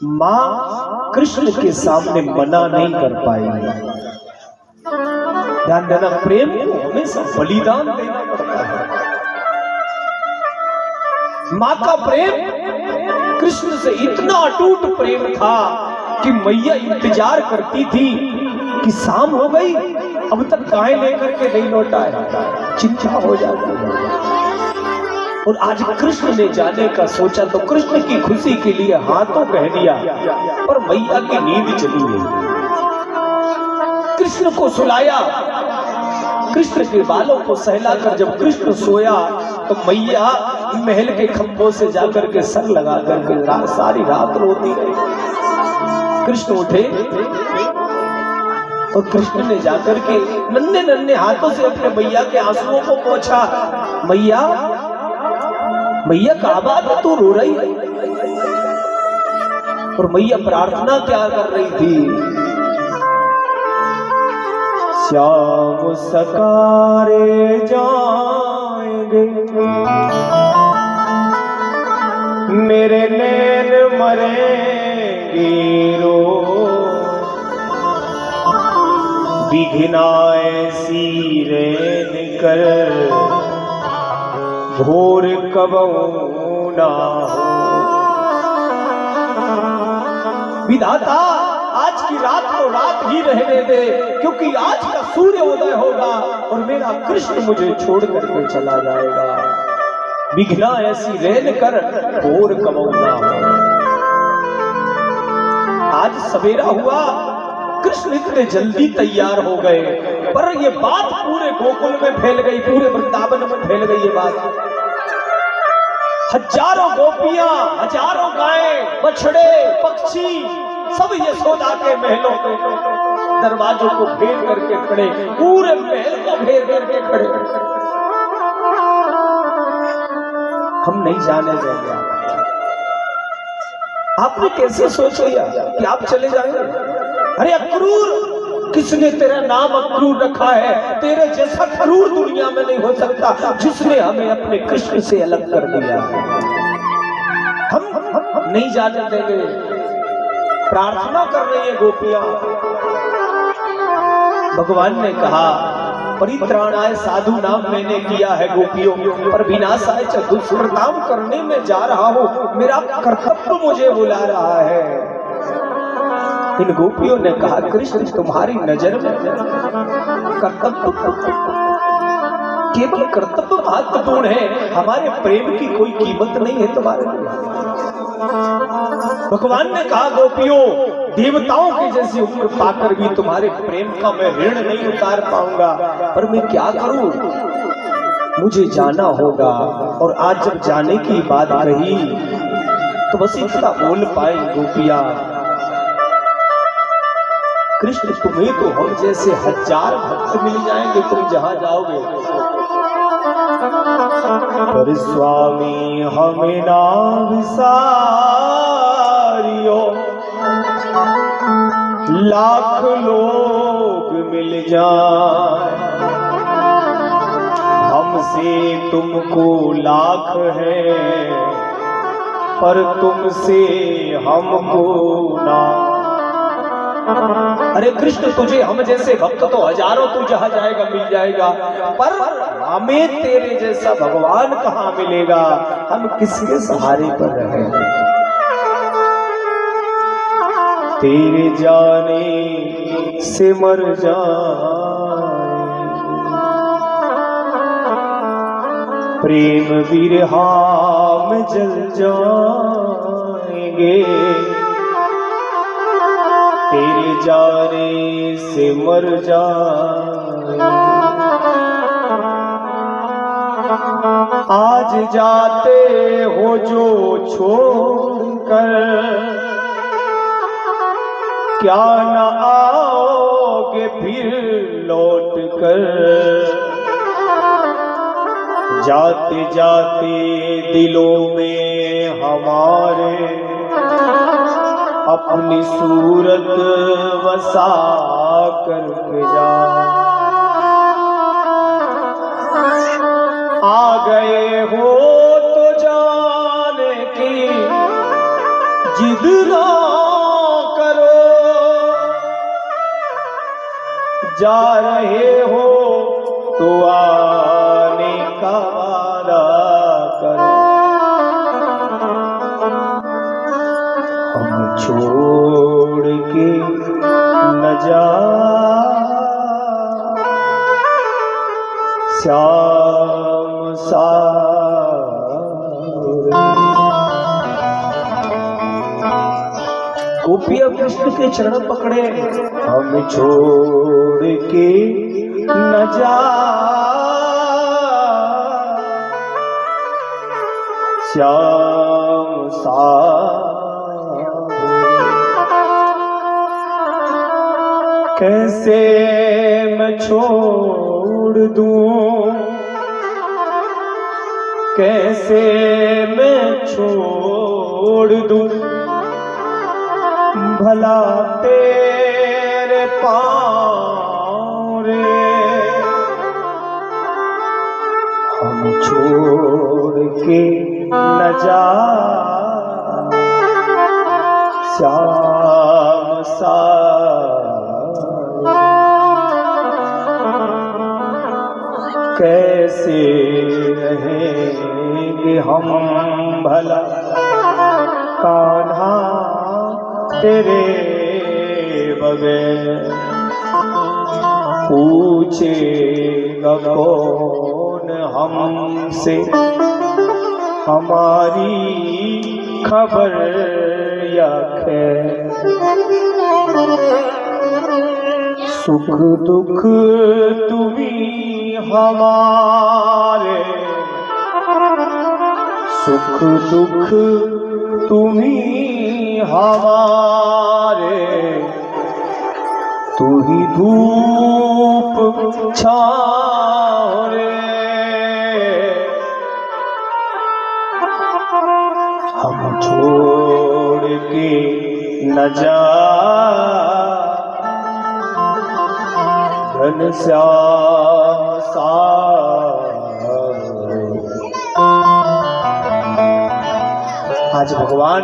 मां कृष्ण के सामने मना नहीं कर पाएगी। ध्यान देना, प्रेम को हमेशा बलिदान देना पड़ता है। मां का प्रेम कृष्ण से इतना अटूट प्रेम था कि मैया इंतजार करती थी कि शाम हो गई, अब तक गाय लेकर के नहीं लौटा है, चिंता हो जाती है। और आज कृष्ण ने जाने का सोचा तो कृष्ण की खुशी के लिए हाथों कह दिया, पर मैया की नींद चली गई। कृष्ण को सुलाया, कृष्ण के बालों को सहलाकर जब कृष्ण सोया तो मैया महल के खंभों से जाकर के सर लगा कर सारी रात रोती रही। कृष्ण उठे और कृष्ण ने जाकर के नन्हे नन्हे हाथों से अपने मैया के आंसुओं को पोंछा। मैया, मैया कहाँ बात है, तू रो रही है? और मैया प्रार्थना क्या कर रही थी? श्याम सकारे जाएंगे मेरे नैन मरेंगे रो, विघ्ना ऐसी रैन कर भोर कबहू ना हो। विधाता आज की रात को रात ही रहने दे, क्योंकि आज का सूर्य उदय होगा और मेरा कृष्ण मुझे छोड़ करके चला जाएगा। विघ्ना ऐसी रैन कर भोर कबहू ना हो। आज सवेरा हुआ, कृष्ण इतने जल्दी तैयार हो गए, पर ये बात पूरे गोकुल में फैल गई, पूरे वृंदावन में फैल गई ये बात। हजारों गोपियां, हजारों गायें, बछड़े, पक्षी सब यशोदा के महलों के दरवाजों को घेर करके खड़े, पूरे महल को घेर करके खड़े। हम नहीं जाने देंगे। आपने कैसे सोचा कि आप चले जाएंगे? अरे अक्रूर, किसने तेरा नाम अक्रूर रखा है? तेरे जैसा क्रूर दुनिया में नहीं हो सकता, जिसने हमें अपने कृष्ण से अलग कर दिया। हम नहीं जाने देंगे। प्रार्थना कर रही है गोपियां। भगवान ने कहा, परित्राणाय साधु नाम मैंने किया है गोपियों, पर विनाशाय च दुष्कृताम करने में जा रहा हूं। मेरा कर्तव्य मुझे बुला रहा है। इन गोपियों ने कहा, कृष्ण तुम्हारी नजर में कर्तव्य, केवल कर्तव्य महत्वपूर्ण है, हमारे प्रेम की कोई कीमत नहीं है तुम्हारे लिए। भगवान ने कहा, गोपियों, देवताओं की जैसी उम्र पाकर भी तुम्हारे प्रेम का मैं ऋण नहीं उतार पाऊंगा, पर मैं क्या करूं? मुझे जाना होगा। और आज जब जाने की बात कही तो बस इतना बोल पाई गोपियां, कृष्ण तुम्हें तो हम जैसे हजार भक्त मिल जाएंगे तुम जहां जाओगे, पर स्वामी हमें ना विसारियो, लाख लोग मिल जाए हमसे तुमको लाख है, पर तुमसे हमको ना। अरे कृष्ण, तुझे हम जैसे भक्त तो हजारों तू जहां जाएगा मिल जाएगा, पर हमें तेरे जैसा भगवान कहां मिलेगा? हम किसके सहारे पर रहेंगे? तेरे जाने से मर जाए, प्रेम विरहा में जल जाएंगे। तेरे जाने से मर जाएंगे। आज जाते हो जो छोड़कर, क्या न आओगे फिर लौट कर? जाते जाते दिलों में हमारे अपनी सूरत वसा करके जा। आ गए हो तो जाने की जिद ना करो, जा रहे हो तो आने का वादा करो। हम छोड़ के न जा श्याम सारे। गोपियां कृष्ण के चरण पकड़े, हम छोड़ के न जा श्याम सारे। कैसे मैं छोड़ दूं, कैसे मैं छोड़ दूं भला तेरे पाँव रे। हम छोड़ के न जा श्याम सारे। कैसे रहेंगे हम भला कान्हा तेरे बगैर। पूछेगा कौन हमसे हमारी खबर या खैर। सुख दुख तुम्ही हमारे, सुख दुख तुम्ही हमारे। तू ही धूप छाँव रे। हम छोड़ के न जा घनश्याम सारे। आज भगवान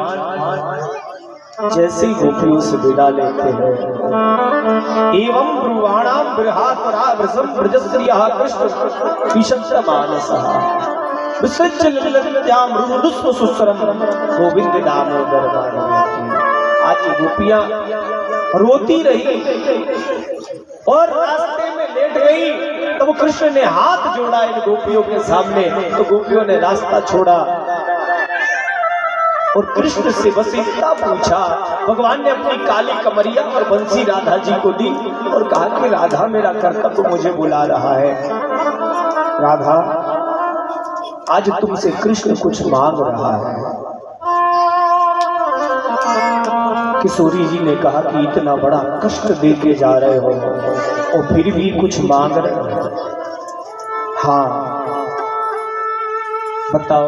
जैसे गोपियों से विदा लेते हैं, एवं ब्रुवाणाम बृहातरावृषम ब्रजस्त्रियः कृष्ण विशंसमानसः विसृज्य ललित्याम मृदुस्व सुस्वरम गोविंद दामोदर दामोदर। आज गोपियां रोती रही और रास्ते में लेट गई, तब कृष्ण ने हाथ जोड़ा इन गोपियों के सामने, तो गोपियों ने रास्ता छोड़ा और कृष्ण से बस इतना पूछा। भगवान ने अपनी काली कमरिया और बंसी राधा जी को दी और कहा कि राधा मेरा कर्तव्य मुझे बुला रहा है। राधा आज तुमसे कृष्ण कुछ मांग रहा है। किशोरी जी ने कहा कि इतना बड़ा कष्ट देके जा रहे हो और फिर भी कुछ मांग रहे हो। हाँ बताओ,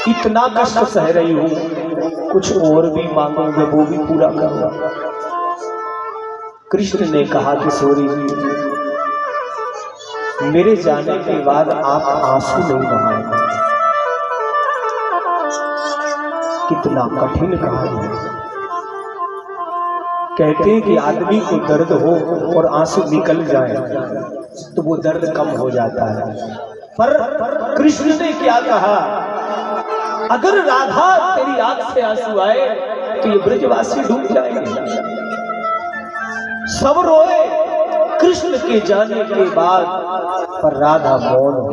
इतना कष्ट सह रही हूं, कुछ और भी मांगोगे वो भी पूरा करूंगा। कृष्ण ने कहा किशोरी जी, मेरे जाने के बाद आप आंसू नहीं बहाएंगे। कितना कठिन कहानी है। कहते हैं कि आदमी को दर्द हो और आंसू निकल जाए तो वो दर्द कम हो जाता है, पर कृष्ण ने क्या कहा, अगर राधा तेरी आंख से आंसू आए तो ये ब्रजवासी डूब जाएंगे। सब रोए कृष्ण के जाने के बाद, पर राधा मौन हो।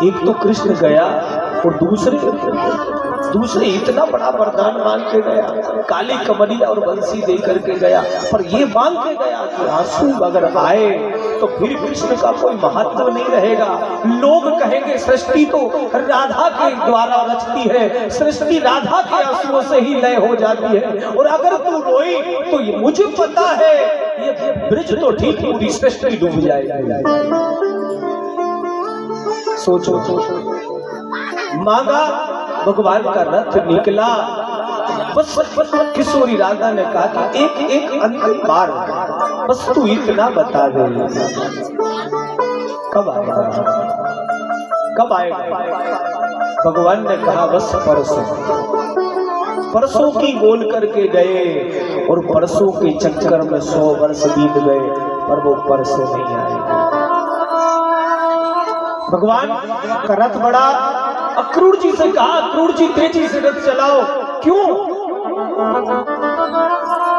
एक तो कृष्ण गया और दूसरे इतना बड़ा वरदान मांग के गया, काली कमरिया और बंसी दे करके गया, पर ये मांग के गया कि आंसू अगर आए तो फिर कृष्ण का कोई महत्व नहीं रहेगा। लोग कहेंगे सृष्टि तो राधा के द्वारा रचती है, सृष्टि राधा के आंसुओं से ही लय हो जाती है, और अगर तू रोई तो ये मुझे पता है ये ब्रिज तो ठीक पूरी सृष्टि डूब जाएगी। सोचो, मांगा, भगवान का रथ निकला। बस किशोरी राधा ने कहा कि एक अंतिम बार बस तू इतना बता दे, कब आएगा, कब आएगा। भगवान ने कहा बस परसों, परसों की बोल करके गए और परसों के चक्कर में 100 वर्ष बीत गए, पर वो परसों नहीं आए। भगवान का रथ बड़ा। अक्रूर जी से कहा, अक्रूर जी तेजी से रथ चलाओ। क्यों?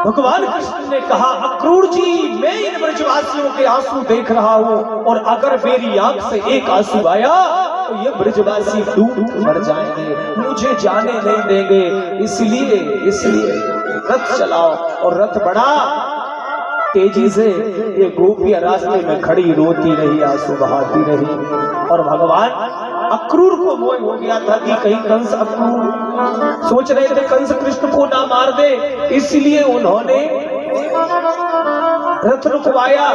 भगवान कृष्ण ने कहा, अक्रूर जी मैं इन ब्रजवासियों के आंसू देख रहा हूं, और अगर मेरी आंख से एक आंसू आया तो ये ब्रजवासी डूब मर जाएंगे, मुझे जाने नहीं देंगे, इसलिए रथ चलाओ। और रथ बढ़ा तेजी से। ये गोपियां रास्ते में खड़ी रोती रही, आंसू बहाती रही। और भगवान अक्रूर को मोह हो गया था कि कहीं कंस, अक्रूर सोच रहे थे कंस कृष्ण को ना मार दे, इसलिए उन्होंने रथ रुकवाया।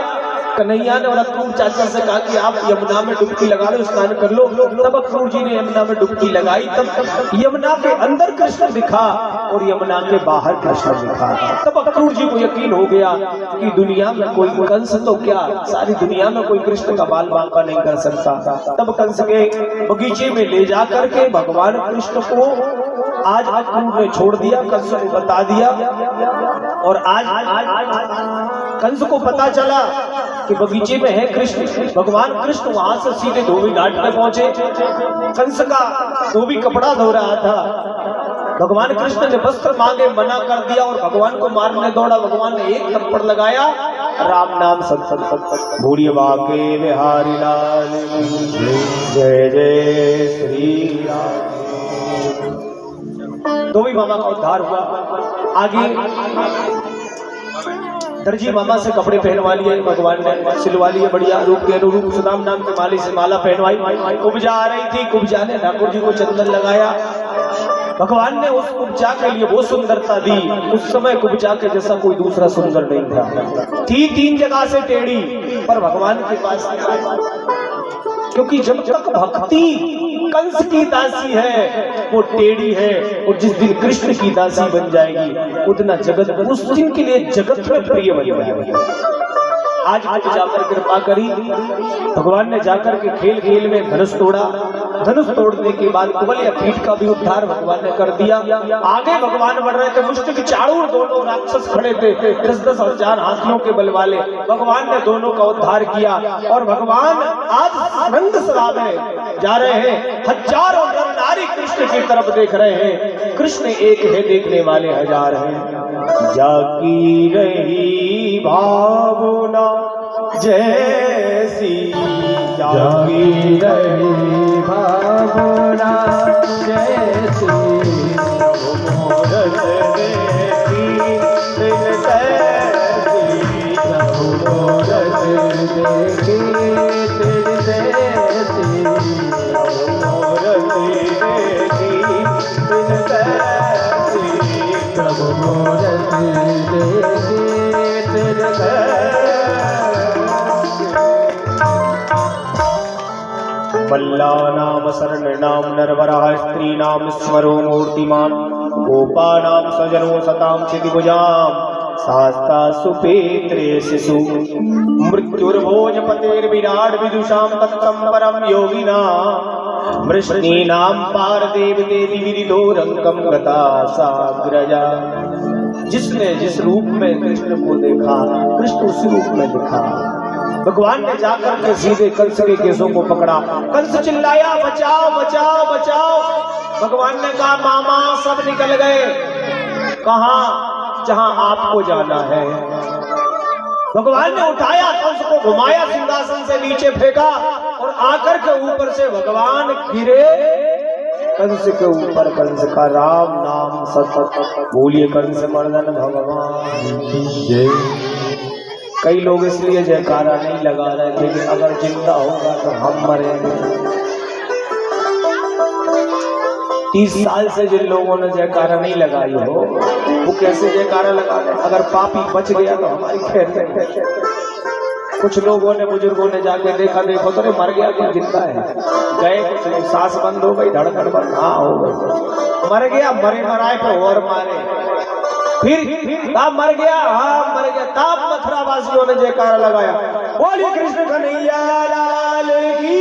कन्हैया ने और अक्रूर चाचा से कहा कि आप यमुना में डुबकी लगा लो, स्नान कर लो। तब अक्रूर जी ने यमुना में डुबकी लगाई। तब यमुना के अंदर कृष्ण दिखा और यमुना के बाहर कृष्ण दिखा। तब अक्रूर जी को यकीन हो गया कि दुनिया में कोई कंस तो क्या, सारी दुनिया में कोई कृष्ण का बाल बांका नहीं कर सकता। तब कंस के बगीचे में ले जा करके भगवान कृष्ण को आज अक्रूर ने छोड़ दिया, कंस को बता दिया। और आज कंस को पता चला कि बगीचे में है कृष्ण। भगवान कृष्ण वहां से सीधे धोबी घाट में पहुंचे। कंस का धोबी कपड़ा धो रहा था। भगवान कृष्ण ने वस्त्र मांगे, मना कर दिया और भगवान को मारने दौड़ा। भगवान ने एक थप्पड़ लगाया, राम नाम सत सत सत भूरिय बाके बिहारी लाल, जय जय श्री राम। धोबी मामा का उद्धार हुआ। आगे दर्जी मामा से कपड़े पहनवा लिए, भगवान ने सिलवा लिए बढ़िया रूप के अनुरूप। सुदाम नाम के माली से माला पहनवाई। कुब्जा आ रही थी, कुब्जा ने ठाकुर जी को चंदन लगाया। भगवान ने उस कुब्जा के लिए वो सुंदरता दी, उस समय कुब्जा के जैसा कोई दूसरा सुंदर नहीं था। थी 3 जगह से टेढ़ी, पर भगवान के पास नहीं आई। क्योंकि जब तक भक्ति कंस की दासी है वो टेढ़ी है, और जिस दिन कृष्ण की दासी बन जाएगी उतना जगत, उस दिन के लिए जगत में प्रिय बन जाएगी। आज जाकर कृपा करी, भगवान ने जाकर के खेल खेल में धनुष तोड़ा। धनुष तोड़ने के बाद कुबल या पीठ का भी उद्धार भगवान ने कर दिया। आगे भगवान बढ़ रहे थे, मुष्टिक चाणूर दोनों राक्षस खड़े थे, 10-10 हजार हाथियों के बल वाले। भगवान ने दोनों का उद्धार किया। और भगवान आज रंग सराबे जा रहे हैं, हजारों नर नारी कृष्ण की तरफ देख रहे हैं। कृष्ण एक है, देखने वाले हजार हैं। जागी रही भावना जैसी, जागी रही भावना जैसी, मोरत देखी दिल तैसी, मोरत देखी दिल तैसी, मोरत देखी दिल तैसी, प्रभु मोरत देखी दिल तैसी। मल्ला नाम शरण नाम नरवरः, स्त्री नाम स्मरो मूर्तिमान, गोपा नाम सजनो सताम क्षितिभुजाम, शास्ता सुपेत्रे शिशु, मृत्युर्भोजपतेर्विराट विदुषाम तत्तम परम योगिना, वृष्णी नाम पार देव देवी विदितो रंगम गता साग्रजा। जिसने जिस रूप में कृष्ण को देखा, कृष्ण उसी रूप में दिखा। भगवान ने जाकर के सीधे कंस के केसों को पकड़ा। कंस चिल्लाया, बचाओ बचाओ बचाओ। भगवान ने कहा, मामा सब निकल गए। कहां? जहां आपको जाना है। भगवान ने उठाया, कंस को घुमाया, सिंहासन से नीचे फेंका और आकर के ऊपर से भगवान गिरे कंस के ऊपर। कंस का राम नाम सत बोलिए, कंस मर्दन भगवान जय। कई लोग इसलिए जयकारा नहीं लगा रहे थे कि अगर जिंदा होगा तो हम मरेंगे। 30 साल से जिन लोगों ने जयकारा नहीं लगाई हो वो कैसे जयकारा लगा रहे? अगर पापी बच गया तो हमारी खैर नहीं। कुछ लोगों ने, बुजुर्गों ने जाके देखा, देखो तो मर गया कि जिंदा है। गए, कुछ लोग सांस बंद हो गई, धड़कन बंद, हाँ हो गई, मर गया। मरे मराए पे और मारे, फिर मर गया, हाँ मर गया। तब मथुरा वासियों ने जयकारा लगाया, बोलिए कृष्ण कन्हैया लाल की।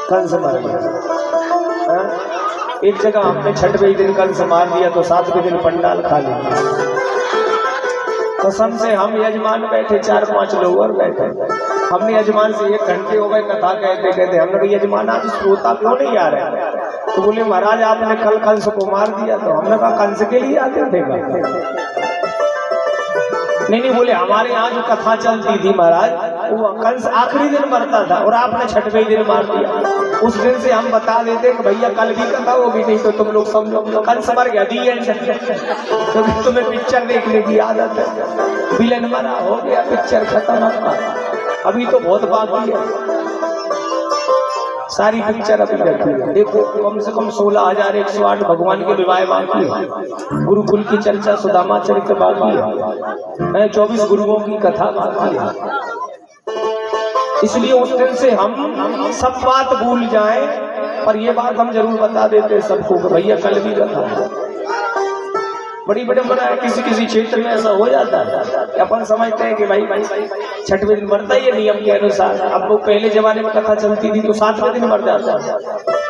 कंस मर गया। एक जगह हमने 6वें दिन कंस मार दिया तो 7वें दिन पंडाल खाली। कसम से हम यजमान बैठे 4-5 लोग और बैठे, हमने यजमान से 1 घंटे हो गए कथा कहते कहते, हमने कहा यजमान आज श्रोता क्यों नहीं आ रहे? तो बोले महाराज आपने कल कंस को मार दिया। तो हमने कहा कंस के लिए आते थे नहीं बोले हमारे यहाँ जो कथा चलती थी महाराज वो कंस आखिरी दिन मरता था और आपने 6वें दिन मार दिया। उस दिन से हम बता देते कि भैया कल भी कथा होगी, नहीं तो तुम लोग समझो कंस मर गया दी एंड। क्योंकि तुम्हें पिक्चर देखने की आदत है, विलन मरा हो गया पिक्चर खत्म। अभी तो बहुत बाकी है, सारी पिक्चर अभी रखी है। देखो कम से कम 16,108 भगवान के विवाह बाकी है, गुरुकुल की चर्चा सुदामा चरित्र बाकी है, 24 गुरुओं की कथा बाकी है। इसलिए उस दिन से हम सब बात भूल जाएं, पर ये बात हम जरूर बता देते सबको कि भैया कल भी कथा है। बड़ी विडंबना है, किसी किसी क्षेत्र में ऐसा हो जाता है कि अपन समझते हैं कि भाई 6वें दिन मरता ही है नियम के अनुसार। अब वो पहले जमाने में कथा चलती थी तो 7वें दिन मर जाता,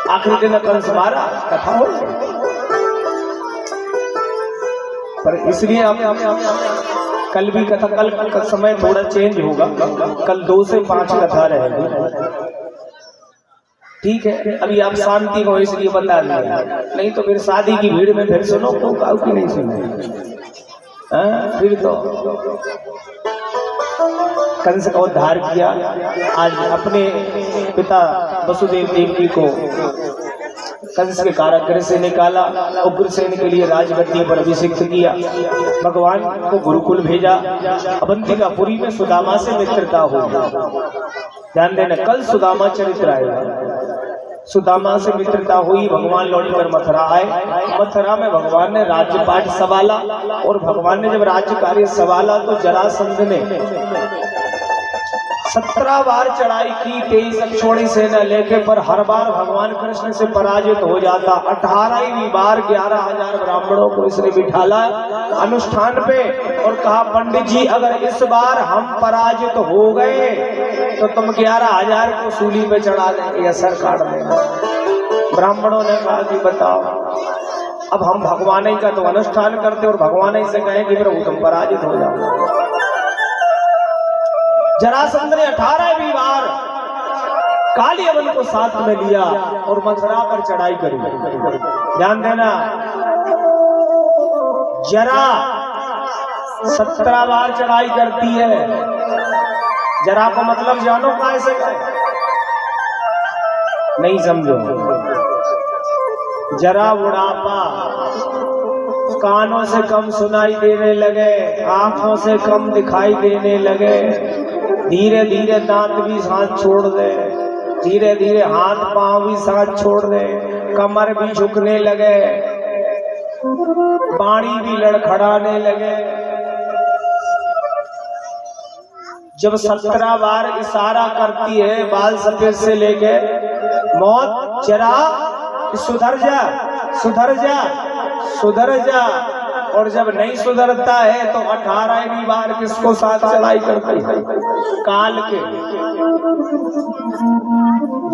आखिरी दिन कंस मारा कथा हो। पर इसलिए हम कल भी कथा, कल का समय थोड़ा चेंज होगा, कल 2 से 5 कथा रहेगी, ठीक है? अभी आप शांति हो इसलिए बता दिया, नहीं तो फिर शादी की भीड़ में फिर सुनो तो काऊ की नहीं सुनो। फिर तो कंस का उद्धार किया, आज अपने पिता वसुदेव देवकी को कंस के कारागृह से निकाला, उग्रसेन के लिए राजगद्दी पर अभिषिक्त किया, भगवान को गुरुकुल भेजा, अवंतिकापुरी में सुदामा से मित्रता हुई। ध्यान देना कल सुदामा चरित्र आएगा। सुदामा से मित्रता हुई, भगवान लौटकर मथुरा आए, मथुरा में भगवान ने राज्य पाठ संभाला, और भगवान ने जब राज्य कार्य संभाला तो जरासंध ने 17 बार चढ़ाई की, 23 अक्षौणी सेना लेके, पर हर बार भगवान कृष्ण से पराजित हो जाता। 18वीं बार 11,000 ब्राह्मणों को इसने बिठाला अनुष्ठान पे और कहा पंडित जी अगर इस बार हम पराजित हो गए तो तुम 11,000 को सूली पे चढ़ा देंगे, असर काट देंगे। ब्राह्मणों ने कहा कि बताओ, अब हम भगवान ही का तो अनुष्ठान करते और भगवान ही से कहें कि प्रभु तुम पराजित हो जाओ। जरासंध ने 18वीं बार कालियवन को साथ में लिया और मथुरा पर चढ़ाई करी। ध्यान देना, जरा 17 बार चढ़ाई करती है। जरा को मतलब जानो कैसे नहीं समझो। जरा बुढ़ापा, कानों से कम सुनाई देने लगे, आंखों से कम दिखाई देने लगे, धीरे धीरे दांत भी साथ छोड़ दे, धीरे धीरे हाथ पांव भी साथ छोड़ दे, कमर भी झुकने लगे, पानी भी लड़खड़ाने लगे। जब 17 बार इशारा करती है बाल सफेद से लेके मौत, जरा सुधर जा सुधर जा सुधर जा, और जब नहीं सुधरता है तो 18वीं बार किसको साथ चढ़ाई करती है? काल के।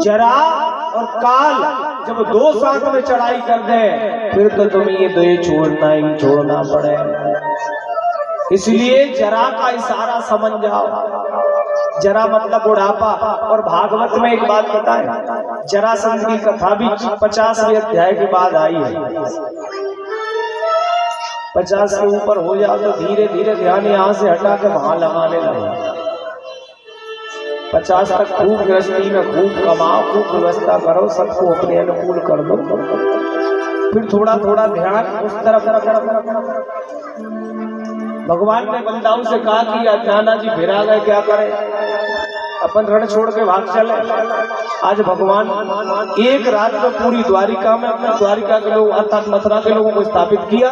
जरा और काल जब 2 साथ में चढ़ाई कर दे फिर तो तुम्हें ये 2 छोड़ना ही छोड़ना पड़े। इसलिए जरा का इशारा समझ जाओ। जरा मतलब बुढ़ापा। और भागवत में एक बात बताएं, जरासंध की कथा भी 50वें अध्याय के बाद आई है। 50 से ऊपर हो जाओ तो धीरे धीरे ध्यान यहाँ से हटा के वहां लगाने लगे। 50 तक खूब गृहस्थी में खूब कमाओ, खूब व्यवस्था करो, सबको अपने अनुकूल कर दो, फिर थोड़ा थोड़ा ध्यान उस तरफ। भगवान ने बलदाऊ से कहा कि नाना जी फिर आ गए, क्या करें, अपन रण छोड़ के भाग चले। आज भगवान एक रात में पूरी द्वारिका में अपने द्वारिका के लोग अर्थात मथुरा के लोगों को स्थापित किया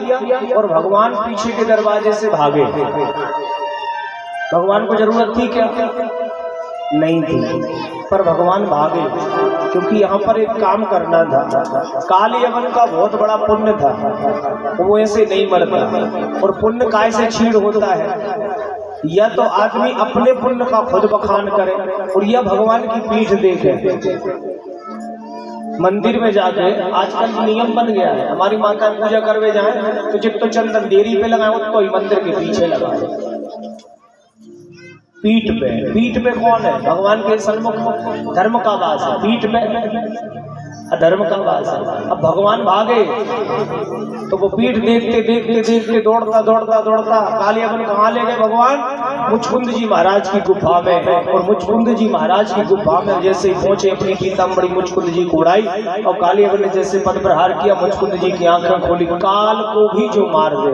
और भगवान पीछे के दरवाजे से भागे। भगवान को जरूरत थी क्या? नहीं थी, पर भगवान भागे क्योंकि यहाँ पर एक काम करना था। कालियवन का बहुत बड़ा पुण्य था, वो ऐसे नहीं मरता। और पुण्य काय से छीड़ होता है? या तो आदमी अपने पुण्य का खुद बखान करे और या भगवान की पीठ देखे। मंदिर में जाके आजकल नियम बन गया है, हमारी माता पूजा करवे जाए तो जितना चंदन देरी पे लगाए तो ही मंदिर के पीछे लगाए, पीठ पे कौन है? भगवान के सन्मुख धर्म का वास है, पीठ पे अधर्म का वास है। अब भगवान भागे तो वो पीठ देखते देखते देखते दौड़ता दौड़ता दौड़ता कालियाबन कहाँ ले गए भगवान? मुचकुंद जी महाराज की गुफा में। और मुचकुंद जी महाराज की गुफा में जैसे ही पहुंचे अपनी पीताम्बरी मुचकुंद जी को उड़ाई और कालियाबन ने जैसे पद प्रहार किया, मुचकुंद जी की आंखें खोली, काल को भी जो मार दे,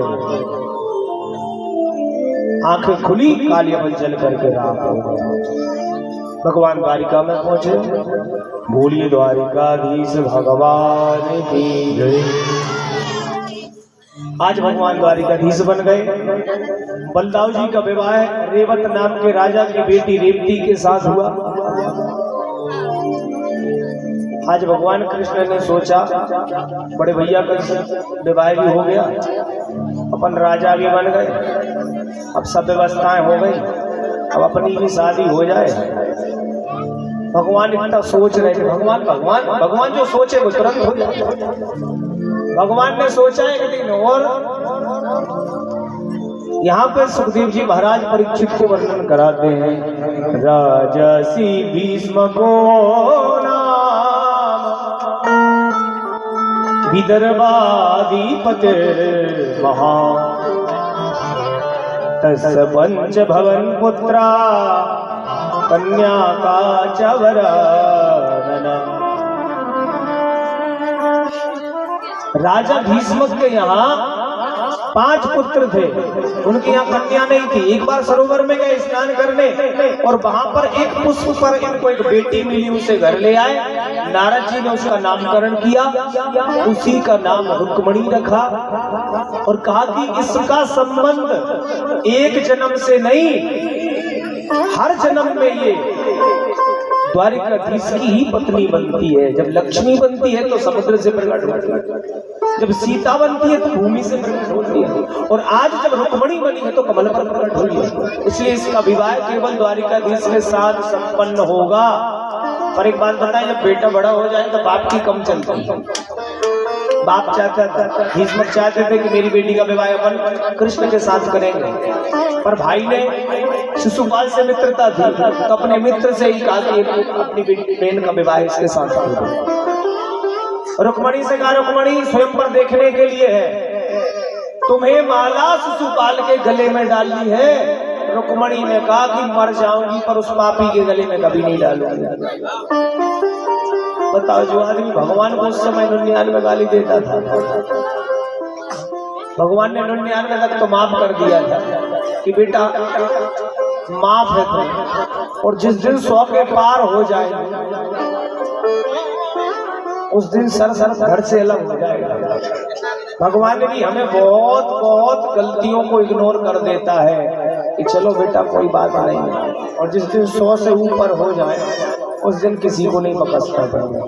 आंखें खुली, कालियाबन जल करके राख हो गया। भगवान द्वारिका में पहुंचे, बोलिए द्वारिकाधीश भगवान की जय। आज भगवान द्वारिकाधीश बन गए। बलदाऊ जी का विवाह रेवत नाम के राजा की बेटी रेवती के साथ हुआ। आज भगवान कृष्ण ने सोचा बड़े भैया का विवाह भी हो गया, अपन राजा भी बन गए, अब सब व्यवस्थाएं हो गई, अब अपनी भी शादी हो जाए। भगवान इतना सोच रहे थे, भगवान जो सोचे वो तुरंत हो जाए। भगवान ने सोचा एक दिन, और यहाँ पे सुखदेव जी महाराज परीक्षित को वर्णन कराते हैं। राजसी भीष्म को नाम विदर्भाधिपति महा तस पंच भवन पुत्रा कन्या का चवरन। राजा भीष्म के यहाँ 5 पुत्र थे, उनके यहाँ कन्या नहीं थी। एक बार सरोवर में गए स्नान करने और वहां पर एक पुष्प पर इनको एक बेटी मिली, उसे घर ले आए। नारद जी ने उसका नामकरण किया, उसी का नाम रुक्मणी रखा और कहा कि इसका संबंध एक जन्म से नहीं, हर जन्म में ये द्वारिकाधीश की ही पत्नी बनती है। जब लक्ष्मी बनती है तो समुद्र से प्रकट होती है, जब सीता बनती है तो भूमि से प्रकट होती है, और आज जब रुक्मणी बनी है तो कमल पर प्रकट हुई है। इसलिए इसका विवाह केवल द्वारिकाधीश के साथ संपन्न होगा। पर एक बात बताएं, जब बेटा बड़ा हो जाए तो बाप की कम चलती है। बाप चाहता था, भीष्म चाहते थे कि मेरी बेटी का विवाह अपन कृष्ण के साथ करेंगे, पर भाई ने शिशुपाल से मित्रता थी तो अपने मित्र से ही कहा कि अपनी बहन का विवाह इसके साथ करो। रुक्मणी से कहा, रुक्मणी स्वयं पर देखने के लिए है, तुम्हें माला शिशुपाल के गले में डालनी है। रुक्मणी ने कहा कि मर जाऊंगी पर उस पापी के गले में कभी नहीं डालूंगी। बताओ, जो आदमी भगवान को उस समय 99 गाली देता था, भगवान ने 99 तक तो माफ कर दिया था कि बेटा माफ है तो, और जिस दिन 100 के पार हो जाए उस दिन सर घर से अलग हो जाएगा। भगवान भी हमें बहुत गलतियों को इग्नोर कर देता है कि चलो बेटा कोई बात नहीं, और जिस दिन 100 से ऊपर हो जाए उस दिन किसी को नहीं बकसता पड़ेगा।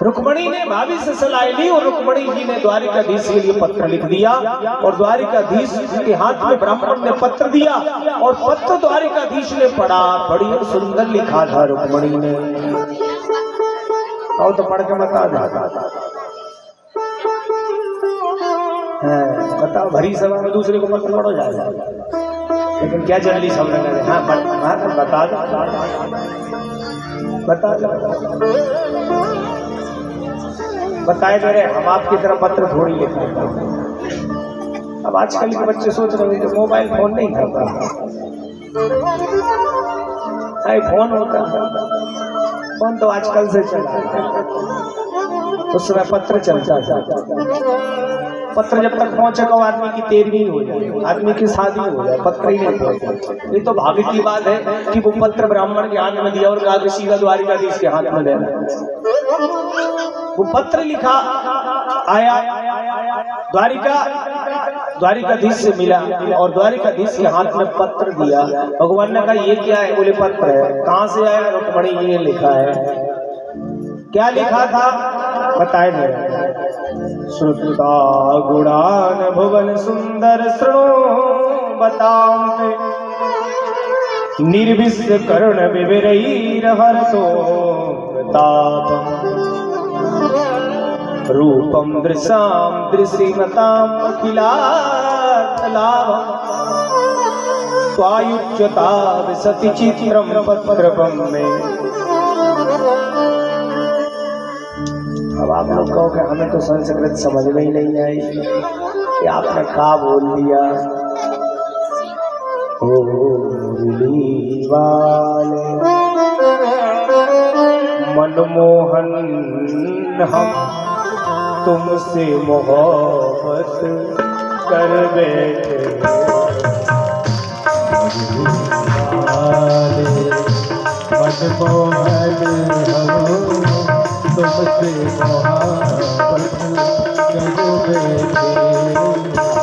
रुक्मणी ने भाभी से सलाह ली और रुक्मणी जी ने द्वारिकाधीश के लिए पत्र लिख दिया, और द्वारिकाधीश के हाथ में ब्राह्मण ने पत्र दिया और पत्र द्वारिकाधीश ने पढ़ा। बड़ी और सुंदर लिखा था रुक्मणी ने, और तो पढ़ के बता बताओ, भरी सभा में दूसरे को पत्र पढ़ो जाएगा, लेकिन क्या जल्दी समझ लगे। हाँ बताए दे रहे, हम आपकी तरफ पत्र थोड़ी लिखते हैं। अब आजकल के बच्चे सोच रहे हैं कि मोबाइल फोन नहीं था, फोन होता, फोन तो आजकल से चला, उस समय पत्र चलता था। पत्र जब तक पहुंचेगा आदमी की 13वीं हो जाए, आदमी की शादी हो जाए, पत्र ही नहीं पहुंचे। ये तो भाग्य की बात है कि वो पत्र ब्राह्मण के हाथ में दिया और कहा कि सीधा द्वारिकाधीश के हाथ में देना। वो पत्र लिखा आया, द्वारिकाधीश से मिला और द्वारिकाधीश के हाथ में पत्र दिया। भगवान ने कहा ये क्या है? बोले पत्र है। कहाँ से आया? रुक्मणी जी ने लिखा है। क्या लिखा था बताए मेरे। श्रुता गुणान भुवन सुंदर श्रृणु बताऊं, निर्विष कर्ण विवरैर हरतो तापम रूपम दृशाम दृश्यमताम अखिलार्थलाभम स्वायुच्यता विसति चित्रम पत्रपम में। अब आप लोग कहो कि हमें तो संस्कृत समझ में ही नहीं आई कि आपने क्या बोल दिया। ओ मुरली वाले मनमोहन हम तुमसे मोहब्बत कर बैठे। मनमोहन हम तुमसे मोहब्बत कर बैठे।